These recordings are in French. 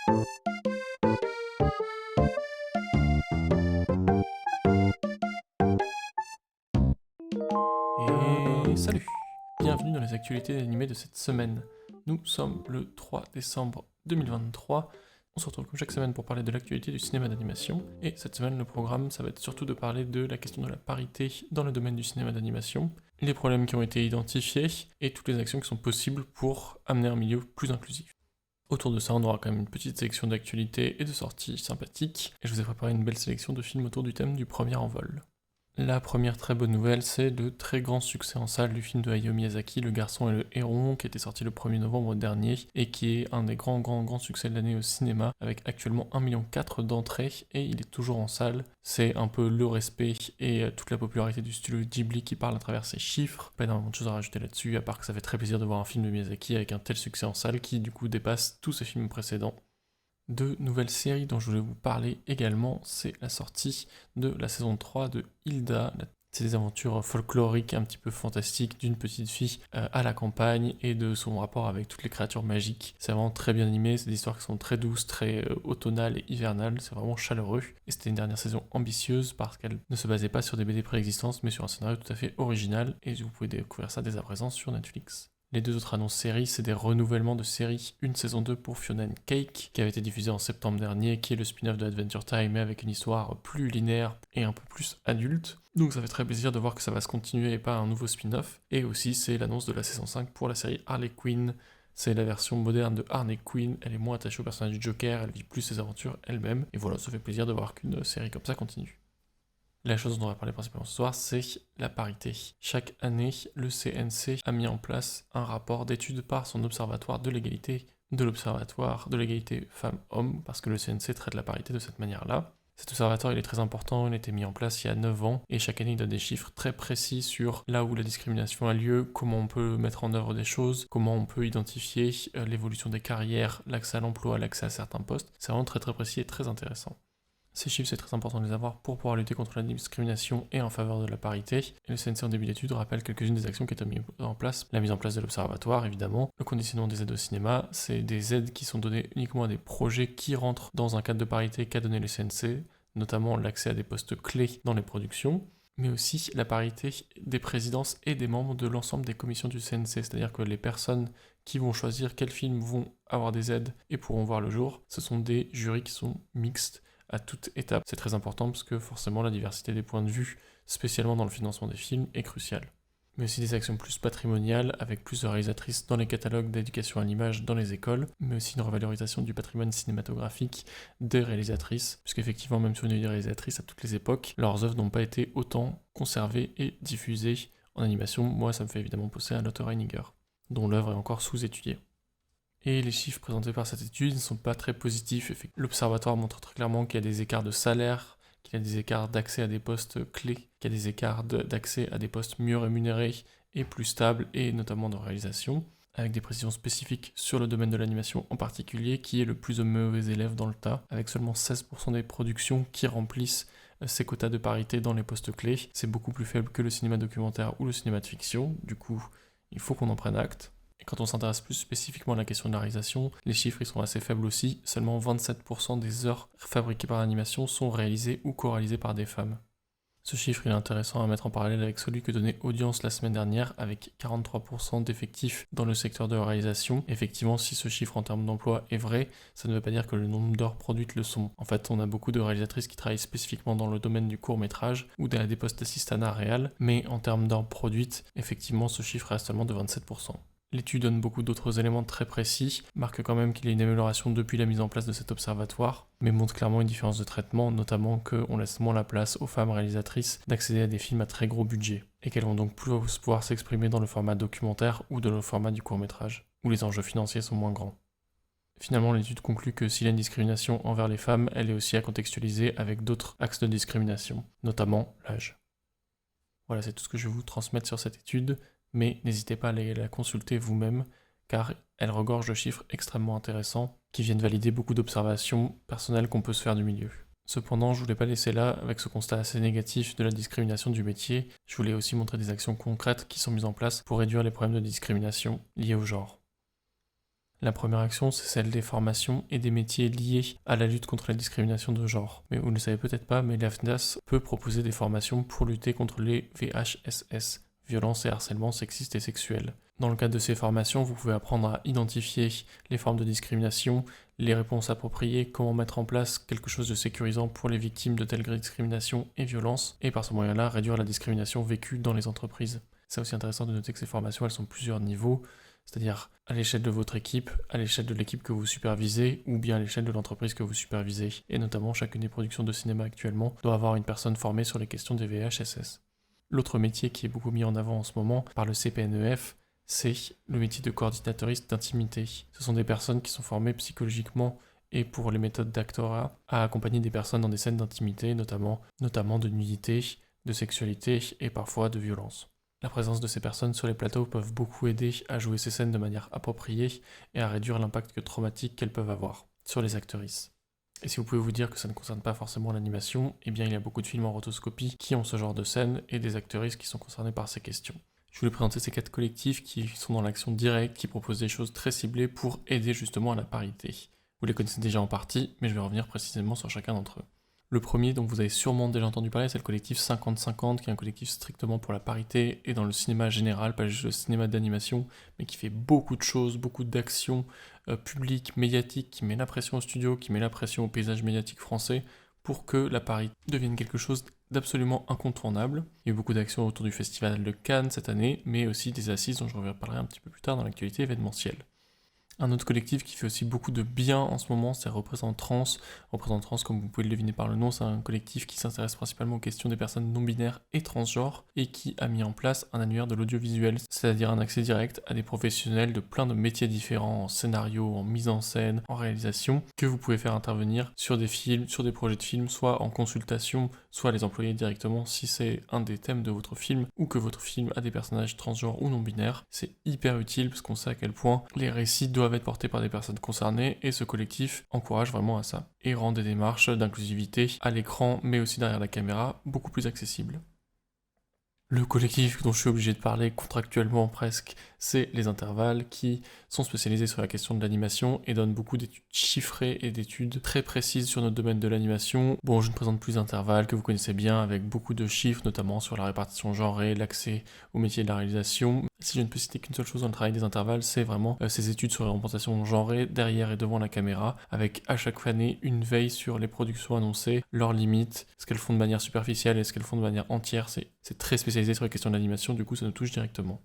Et salut! Bienvenue dans les actualités animées de cette semaine. Nous sommes le 3 décembre 2023. On se retrouve comme chaque semaine pour parler de l'actualité du cinéma d'animation. Et cette semaine, le programme, ça va être surtout de parler de la question de la parité dans le domaine du cinéma d'animation, les problèmes qui ont été identifiés et toutes les actions qui sont possibles pour amener un milieu plus inclusif. Autour de ça, on aura quand même une petite sélection d'actualités et de sorties sympathiques. Et je vous ai préparé une belle sélection de films autour du thème du premier envol. La première très bonne nouvelle, c'est le très grand succès en salle du film de Hayao Miyazaki, Le Garçon et le Héron, qui était sorti le 1er novembre dernier, et qui est un des grands succès de l'année au cinéma, avec actuellement 1,4 million d'entrées, et il est toujours en salle. C'est un peu le respect et toute la popularité du studio Ghibli qui parle à travers ces chiffres. Pas énormément de choses à rajouter là-dessus, à part que ça fait très plaisir de voir un film de Miyazaki avec un tel succès en salle, qui du coup dépasse tous ses films précédents. Deux nouvelles séries dont je voulais vous parler également, c'est la sortie de la saison 3 de Hilda. C'est des aventures folkloriques un petit peu fantastiques d'une petite fille à la campagne et de son rapport avec toutes les créatures magiques. C'est vraiment très bien animé, c'est des histoires qui sont très douces, très automnales et hivernales, c'est vraiment chaleureux. Et c'était une dernière saison ambitieuse parce qu'elle ne se basait pas sur des BD préexistantes mais sur un scénario tout à fait original et vous pouvez découvrir ça dès à présent sur Netflix. Les deux autres annonces séries, c'est des renouvellements de séries. Une saison 2 pour Fiona and Cake, qui avait été diffusée en septembre dernier, qui est le spin-off de Adventure Time, mais avec une histoire plus linéaire et un peu plus adulte. Donc ça fait très plaisir de voir que ça va se continuer et pas un nouveau spin-off. Et aussi, c'est l'annonce de la saison 5 pour la série Harley Quinn. C'est la version moderne de Harley Quinn, elle est moins attachée au personnage du Joker, elle vit plus ses aventures elle-même. Et voilà, ça fait plaisir de voir qu'une série comme ça continue. La chose dont on va parler principalement ce soir, c'est la parité. Chaque année, le CNC a mis en place un rapport d'étude par son observatoire de l'égalité, de l'observatoire de l'égalité femmes-hommes, parce que le CNC traite la parité de cette manière-là. Cet observatoire, il est très important, il a été mis en place il y a 9 ans, et chaque année, il donne des chiffres très précis sur là où la discrimination a lieu, comment on peut mettre en œuvre des choses, comment on peut identifier l'évolution des carrières, l'accès à l'emploi, l'accès à certains postes. C'est vraiment très précis et très intéressant. Ces chiffres, c'est très important de les avoir pour pouvoir lutter contre la discrimination et en faveur de la parité. Et le CNC en début d'étude rappelle quelques-unes des actions qui étaient mises en place. La mise en place de l'observatoire, évidemment. Le conditionnement des aides au cinéma, c'est des aides qui sont données uniquement à des projets qui rentrent dans un cadre de parité qu'a donné le CNC, notamment l'accès à des postes clés dans les productions, mais aussi la parité des présidences et des membres de l'ensemble des commissions du CNC, c'est-à-dire que les personnes qui vont choisir quels films vont avoir des aides et pourront voir le jour, ce sont des jurys qui sont mixtes à toute étape. C'est très important parce que forcément la diversité des points de vue, spécialement dans le financement des films, est cruciale. Mais aussi des actions plus patrimoniales, avec plus de réalisatrices dans les catalogues d'éducation à l'image dans les écoles, mais aussi une revalorisation du patrimoine cinématographique des réalisatrices, puisqu'effectivement, même si on a eu des réalisatrices à toutes les époques, leurs œuvres n'ont pas été autant conservées et diffusées en animation. Moi, ça me fait évidemment penser à Lotte Reininger, dont l'œuvre est encore sous-étudiée. Et les chiffres présentés par cette étude ne sont pas très positifs. L'observatoire montre très clairement qu'il y a des écarts de salaire, qu'il y a des écarts d'accès à des postes clés, qu'il y a des écarts d'accès à des postes mieux rémunérés et plus stables, et notamment de réalisation, avec des précisions spécifiques sur le domaine de l'animation en particulier, qui est le plus mauvais élève dans le tas, avec seulement 16% des productions qui remplissent ces quotas de parité dans les postes clés. C'est beaucoup plus faible que le cinéma documentaire ou le cinéma de fiction, du coup, il faut qu'on en prenne acte. Et quand on s'intéresse plus spécifiquement à la question de la réalisation, les chiffres ils sont assez faibles aussi. Seulement 27% des heures fabriquées par l'animation sont réalisées ou co-réalisées par des femmes. Ce chiffre il est intéressant à mettre en parallèle avec celui que donnait Audience la semaine dernière, avec 43% d'effectifs dans le secteur de la réalisation. Effectivement, si ce chiffre en termes d'emploi est vrai, ça ne veut pas dire que le nombre d'heures produites le sont. En fait, on a beaucoup de réalisatrices qui travaillent spécifiquement dans le domaine du court-métrage ou dans des postes d'assistanat réel, mais en termes d'heures produites, effectivement, ce chiffre reste seulement de 27%. L'étude donne beaucoup d'autres éléments très précis, marque quand même qu'il y a une amélioration depuis la mise en place de cet observatoire, mais montre clairement une différence de traitement, notamment qu'on laisse moins la place aux femmes réalisatrices d'accéder à des films à très gros budget, et qu'elles vont donc plus pouvoir s'exprimer dans le format documentaire ou dans le format du court-métrage, où les enjeux financiers sont moins grands. Finalement, l'étude conclut que s'il y a une discrimination envers les femmes, elle est aussi à contextualiser avec d'autres axes de discrimination, notamment l'âge. Voilà, c'est tout ce que je vais vous transmettre sur cette étude, mais n'hésitez pas à aller la consulter vous-même, car elle regorge de chiffres extrêmement intéressants qui viennent valider beaucoup d'observations personnelles qu'on peut se faire du milieu. Cependant, je voulais pas laisser là avec ce constat assez négatif de la discrimination du métier, je voulais aussi montrer des actions concrètes qui sont mises en place pour réduire les problèmes de discrimination liés au genre. La première action, c'est celle des formations et des métiers liés à la lutte contre la discrimination de genre. Mais vous ne le savez peut-être pas, mais l'AFDAS peut proposer des formations pour lutter contre les VHSS, violences et harcèlements sexistes et sexuels. Dans le cadre de ces formations, vous pouvez apprendre à identifier les formes de discrimination, les réponses appropriées, comment mettre en place quelque chose de sécurisant pour les victimes de telles discriminations et violences, et par ce moyen-là, réduire la discrimination vécue dans les entreprises. C'est aussi intéressant de noter que ces formations, elles sont plusieurs niveaux, c'est-à-dire à l'échelle de votre équipe, à l'échelle de l'équipe que vous supervisez, ou bien à l'échelle de l'entreprise que vous supervisez. Et notamment, chacune des productions de cinéma actuellement doit avoir une personne formée sur les questions des VHSS. L'autre métier qui est beaucoup mis en avant en ce moment par le CPNEF, c'est le métier de coordinateuriste d'intimité. Ce sont des personnes qui sont formées psychologiquement et pour les méthodes d'actorat à accompagner des personnes dans des scènes d'intimité, notamment de nudité, de sexualité et parfois de violence. La présence de ces personnes sur les plateaux peuvent beaucoup aider à jouer ces scènes de manière appropriée et à réduire l'impact traumatique qu'elles peuvent avoir sur les actrices. Et si vous pouvez vous dire que ça ne concerne pas forcément l'animation, eh bien il y a beaucoup de films en rotoscopie qui ont ce genre de scènes et des actrices qui sont concernées par ces questions. Je voulais présenter ces 4 collectifs qui sont dans l'action directe, qui proposent des choses très ciblées pour aider justement à la parité. Vous les connaissez déjà en partie, mais je vais revenir précisément sur chacun d'entre eux. Le premier, dont vous avez sûrement déjà entendu parler, c'est le collectif 50-50, qui est un collectif strictement pour la parité et dans le cinéma général, pas juste le cinéma d'animation, mais qui fait beaucoup de choses, beaucoup d'actions publiques, médiatiques, qui met la pression au studio, qui met la pression au paysage médiatique français, pour que la parité devienne quelque chose d'absolument incontournable. Il y a eu beaucoup d'actions autour du festival de Cannes cette année, mais aussi des assises dont je reparlerai un petit peu plus tard dans l'actualité événementielle. Un autre collectif qui fait aussi beaucoup de bien en ce moment, c'est Représente Trans. Représente Trans, comme vous pouvez le deviner par le nom, c'est un collectif qui s'intéresse principalement aux questions des personnes non-binaires et transgenres et qui a mis en place un annuaire de l'audiovisuel, c'est-à-dire un accès direct à des professionnels de plein de métiers différents, en scénario, en mise en scène, en réalisation, que vous pouvez faire intervenir sur des films, sur des projets de films, soit en consultation, soit les employer directement si c'est un des thèmes de votre film ou que votre film a des personnages transgenres ou non-binaires. C'est hyper utile parce qu'on sait à quel point les récits doivent être portés par des personnes concernées et ce collectif encourage vraiment à ça et rend des démarches d'inclusivité à l'écran mais aussi derrière la caméra beaucoup plus accessibles. Le collectif dont je suis obligé de parler contractuellement presque, c'est les intervalles qui sont spécialisés sur la question de l'animation et donnent beaucoup d'études chiffrées et d'études très précises sur notre domaine de l'animation. Bon, je ne présente plus d'intervalles que vous connaissez bien avec beaucoup de chiffres, notamment sur la répartition genrée, l'accès au métier de la réalisation. Si je ne peux citer qu'une seule chose dans le travail des intervalles, c'est vraiment ces études sur la représentation genrée derrière et devant la caméra, avec à chaque année une veille sur les productions annoncées, leurs limites, ce qu'elles font de manière superficielle et ce qu'elles font de manière entière. C'est très spécialisé sur les questions de l'animation, du coup ça nous touche directement.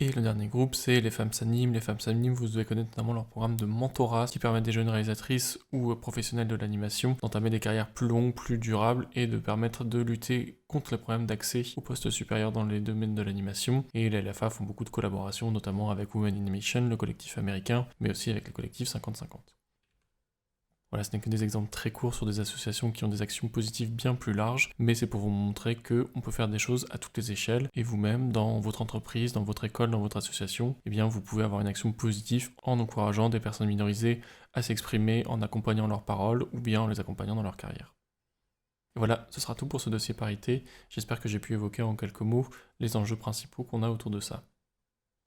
Et le dernier groupe, c'est les femmes s'animent. Les femmes s'animent, vous devez connaître notamment leur programme de mentorat qui permet à des jeunes réalisatrices ou professionnels de l'animation d'entamer des carrières plus longues, plus durables et de permettre de lutter contre les problèmes d'accès aux postes supérieurs dans les domaines de l'animation. Et les LFA font beaucoup de collaborations, notamment avec Women in Animation, le collectif américain, mais aussi avec le collectif 50-50. Voilà, ce n'est que des exemples très courts sur des associations qui ont des actions positives bien plus larges, mais c'est pour vous montrer qu'on peut faire des choses à toutes les échelles, et vous-même, dans votre entreprise, dans votre école, dans votre association, eh bien vous pouvez avoir une action positive en encourageant des personnes minorisées à s'exprimer, en accompagnant leurs paroles, ou bien en les accompagnant dans leur carrière. Et voilà, ce sera tout pour ce dossier parité. J'espère que j'ai pu évoquer en quelques mots les enjeux principaux qu'on a autour de ça.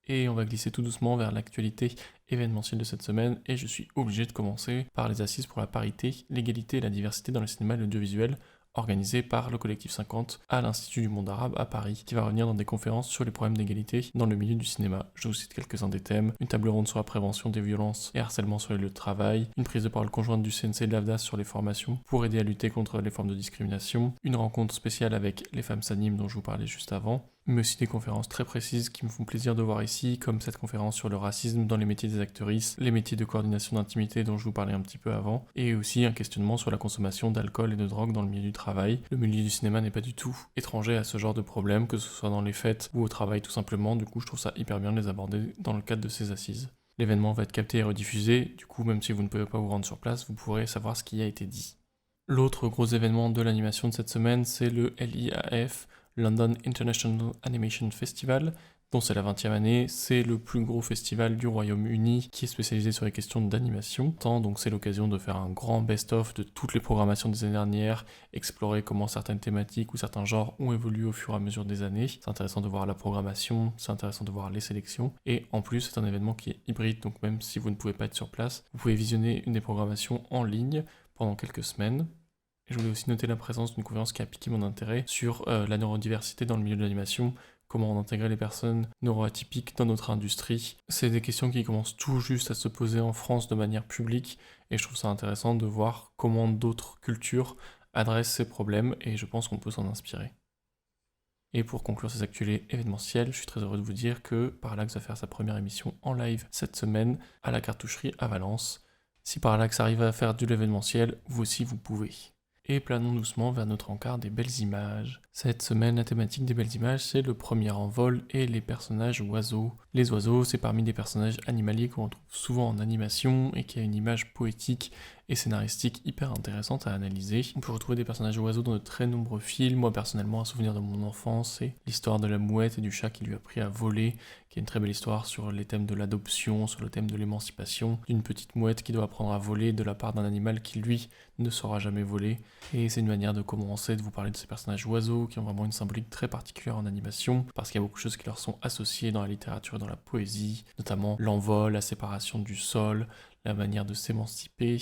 Et on va glisser tout doucement vers l'actualité événementielle de cette semaine, et je suis obligé de commencer par les assises pour la parité, l'égalité et la diversité dans le cinéma et l'audiovisuel, organisées par le collectif 50 à l'Institut du monde arabe à Paris, qui va revenir dans des conférences sur les problèmes d'égalité dans le milieu du cinéma. Je vous cite quelques-uns des thèmes: une table ronde sur la prévention des violences et harcèlement sur les lieux de travail, une prise de parole conjointe du CNC et de l'AFDAS sur les formations pour aider à lutter contre les formes de discrimination, une rencontre spéciale avec les femmes s'animent dont je vous parlais juste avant, mais aussi des conférences très précises qui me font plaisir de voir ici, comme cette conférence sur le racisme dans les métiers des actrices, les métiers de coordination d'intimité dont je vous parlais un petit peu avant, et aussi un questionnement sur la consommation d'alcool et de drogue dans le milieu du travail. Le milieu du cinéma n'est pas du tout étranger à ce genre de problème, que ce soit dans les fêtes ou au travail tout simplement, du coup je trouve ça hyper bien de les aborder dans le cadre de ces assises. L'événement va être capté et rediffusé, du coup même si vous ne pouvez pas vous rendre sur place, vous pourrez savoir ce qui a été dit. L'autre gros événement de l'animation de cette semaine, c'est le LIAF, London International Animation Festival, dont c'est la 20e année. C'est le plus gros festival du Royaume-Uni qui est spécialisé sur les questions d'animation. Donc c'est l'occasion de faire un grand best-of de toutes les programmations des années dernières, explorer comment certaines thématiques ou certains genres ont évolué au fur et à mesure des années. C'est intéressant de voir la programmation, c'est intéressant de voir les sélections. Et en plus, c'est un événement qui est hybride, donc même si vous ne pouvez pas être sur place, vous pouvez visionner une des programmations en ligne pendant quelques semaines. Et je voulais aussi noter la présence d'une conférence qui a piqué mon intérêt sur la neurodiversité dans le milieu de l'animation, comment on intégrait les personnes neuroatypiques dans notre industrie. C'est des questions qui commencent tout juste à se poser en France de manière publique, et je trouve ça intéressant de voir comment d'autres cultures adressent ces problèmes, et je pense qu'on peut s'en inspirer. Et pour conclure ces actualités événementielles, je suis très heureux de vous dire que Parallax va faire sa première émission en live cette semaine à la cartoucherie à Valence. Si Parallax arrive à faire de l'événementiel, vous aussi vous pouvez. Et planons doucement vers notre encart des belles images. Cette semaine, la thématique des belles images, c'est le premier envol et les personnages oiseaux. Les oiseaux, c'est parmi des personnages animaliers qu'on retrouve souvent en animation et qui a une image poétique et scénaristique hyper intéressante à analyser. On peut retrouver des personnages oiseaux dans de très nombreux films. Moi, personnellement, un souvenir de mon enfance, c'est l'histoire de la mouette et du chat qui lui a appris à voler, qui est une très belle histoire sur les thèmes de l'adoption, sur le thème de l'émancipation, d'une petite mouette qui doit apprendre à voler de la part d'un animal qui, lui, ne saura jamais voler. Et c'est une manière de commencer, de vous parler de ces personnages oiseaux qui ont vraiment une symbolique très particulière en animation, parce qu'il y a beaucoup de choses qui leur sont associées dans la littérature et dans la poésie, notamment l'envol, la séparation du sol, la manière de s'émanciper,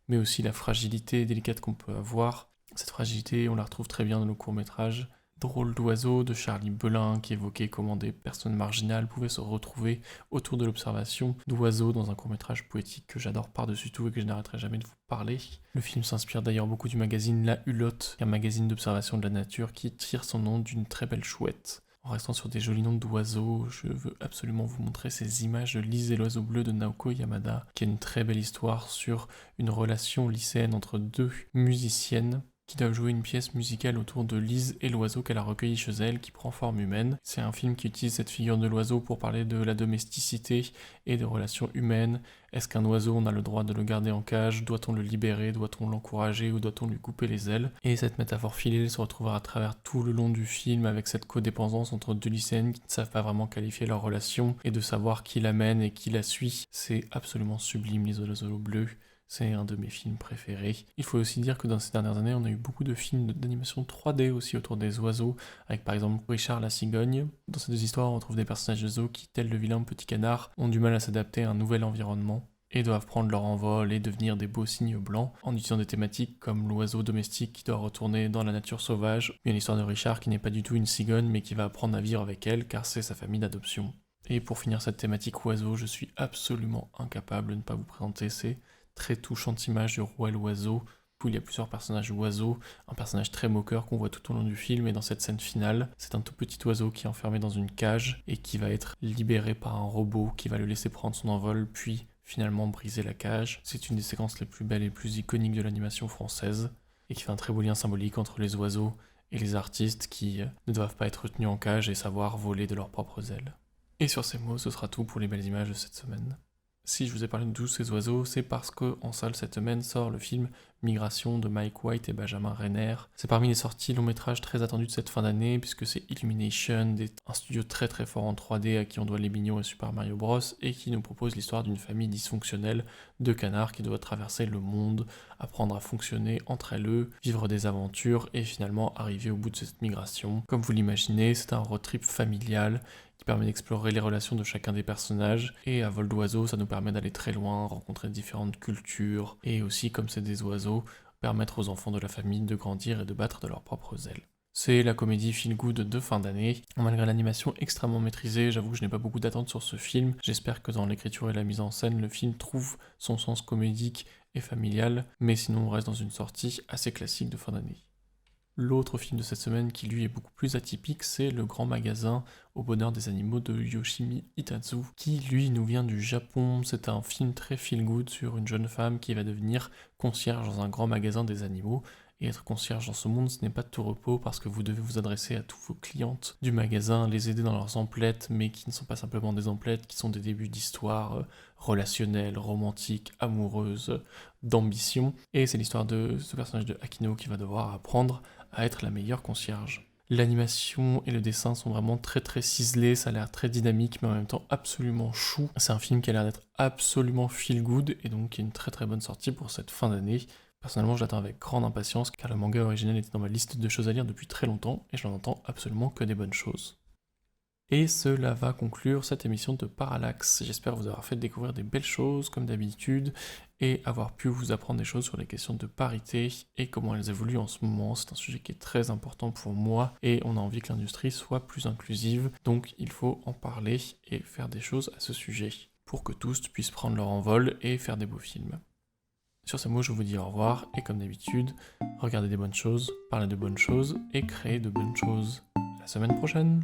mais aussi la fragilité délicate qu'on peut avoir. Cette fragilité, on la retrouve très bien dans nos courts-métrages. Drôle d'oiseau de Charlie Belin qui évoquait comment des personnes marginales pouvaient se retrouver autour de l'observation d'oiseaux dans un court-métrage poétique que j'adore par-dessus tout et que je n'arrêterai jamais de vous parler. Le film s'inspire d'ailleurs beaucoup du magazine La Hulotte, un magazine d'observation de la nature qui tire son nom d'une très belle chouette. En restant sur des jolis noms d'oiseaux, je veux absolument vous montrer ces images de Lise et l'oiseau bleu de Naoko Yamada, qui est une très belle histoire sur une relation lycéenne entre deux musiciennes qui doivent jouer une pièce musicale autour de Lise et l'oiseau qu'elle a recueilli chez elle, qui prend forme humaine. C'est un film qui utilise cette figure de l'oiseau pour parler de la domesticité et des relations humaines. Est-ce qu'un oiseau, on a le droit de le garder en cage? Doit-on le libérer? Doit-on l'encourager? Ou doit-on lui couper les ailes? Et cette métaphore filée se retrouvera à travers tout le long du film avec cette codépendance entre deux lycéennes qui ne savent pas vraiment qualifier leur relation et de savoir qui la mène et qui la suit. C'est absolument sublime, Les oiseaux bleus. C'est un de mes films préférés. Il faut aussi dire que dans ces dernières années, on a eu beaucoup de films d'animation 3D aussi autour des oiseaux, avec par exemple Richard la cigogne. Dans ces deux histoires, on retrouve des personnages de zoo qui, tels le vilain petit canard, ont du mal à s'adapter à un nouvel environnement et doivent prendre leur envol et devenir des beaux cygnes blancs en utilisant des thématiques comme l'oiseau domestique qui doit retourner dans la nature sauvage, ou une histoire de Richard qui n'est pas du tout une cigogne mais qui va apprendre à vivre avec elle car c'est sa famille d'adoption. Et pour finir cette thématique oiseau, je suis absolument incapable de ne pas vous présenter ces très touchante image du roi et l'oiseau, où il y a plusieurs personnages oiseaux, un personnage très moqueur qu'on voit tout au long du film, et dans cette scène finale, c'est un tout petit oiseau qui est enfermé dans une cage et qui va être libéré par un robot qui va le laisser prendre son envol, puis finalement briser la cage. C'est une des séquences les plus belles et les plus iconiques de l'animation française, et qui fait un très beau lien symbolique entre les oiseaux et les artistes qui ne doivent pas être retenus en cage et savoir voler de leurs propres ailes. Et sur ces mots, ce sera tout pour les belles images de cette semaine. Si je vous ai parlé de tous ces oiseaux, c'est parce qu'en salle cette semaine sort le film Migration de Mike White et Benjamin Renner. C'est parmi les sorties long métrages très attendues de cette fin d'année, puisque c'est Illumination, un studio très très fort en 3D à qui on doit Les Mignons et Super Mario Bros, et qui nous propose l'histoire d'une famille dysfonctionnelle de canards qui doit traverser le monde, apprendre à fonctionner entre elles, vivre des aventures et finalement arriver au bout de cette migration. Comme vous l'imaginez, c'est un road trip familial qui permet d'explorer les relations de chacun des personnages, et à vol d'oiseau, ça nous permet d'aller très loin, rencontrer différentes cultures, et aussi, comme c'est des oiseaux, permettre aux enfants de la famille de grandir et de battre de leurs propres ailes. C'est la comédie feel good de fin d'année. Malgré l'animation extrêmement maîtrisée, j'avoue que je n'ai pas beaucoup d'attentes sur ce film. J'espère que dans l'écriture et la mise en scène, le film trouve son sens comédique et familial, mais sinon on reste dans une sortie assez classique de fin d'année. L'autre film de cette semaine qui lui est beaucoup plus atypique, c'est Le Grand Magasin au bonheur des animaux de Yoshimi Itazu, qui lui nous vient du Japon. C'est un film très feel good sur une jeune femme qui va devenir concierge dans un grand magasin des animaux. Et être concierge dans ce monde, ce n'est pas de tout repos parce que vous devez vous adresser à tous vos clientes du magasin, les aider dans leurs emplettes, mais qui ne sont pas simplement des emplettes, qui sont des débuts d'histoire relationnelle, romantique, amoureuse, d'ambition. Et c'est l'histoire de ce personnage de Akino qui va devoir apprendre à être la meilleure concierge. L'animation et le dessin sont vraiment très très ciselés, ça a l'air très dynamique mais en même temps absolument chou. C'est un film qui a l'air d'être absolument feel good et donc qui est une très très bonne sortie pour cette fin d'année. Personnellement, je l'attends avec grande impatience car le manga original était dans ma liste de choses à lire depuis très longtemps et je n'en entends absolument que des bonnes choses. Et cela va conclure cette émission de Parallax. J'espère vous avoir fait découvrir des belles choses comme d'habitude et avoir pu vous apprendre des choses sur les questions de parité et comment elles évoluent en ce moment. C'est un sujet qui est très important pour moi et on a envie que l'industrie soit plus inclusive, donc il faut en parler et faire des choses à ce sujet pour que tous puissent prendre leur envol et faire des beaux films. Sur ces mots, je vous dis au revoir et comme d'habitude, regardez des bonnes choses, parlez de bonnes choses et créez de bonnes choses. À la semaine prochaine!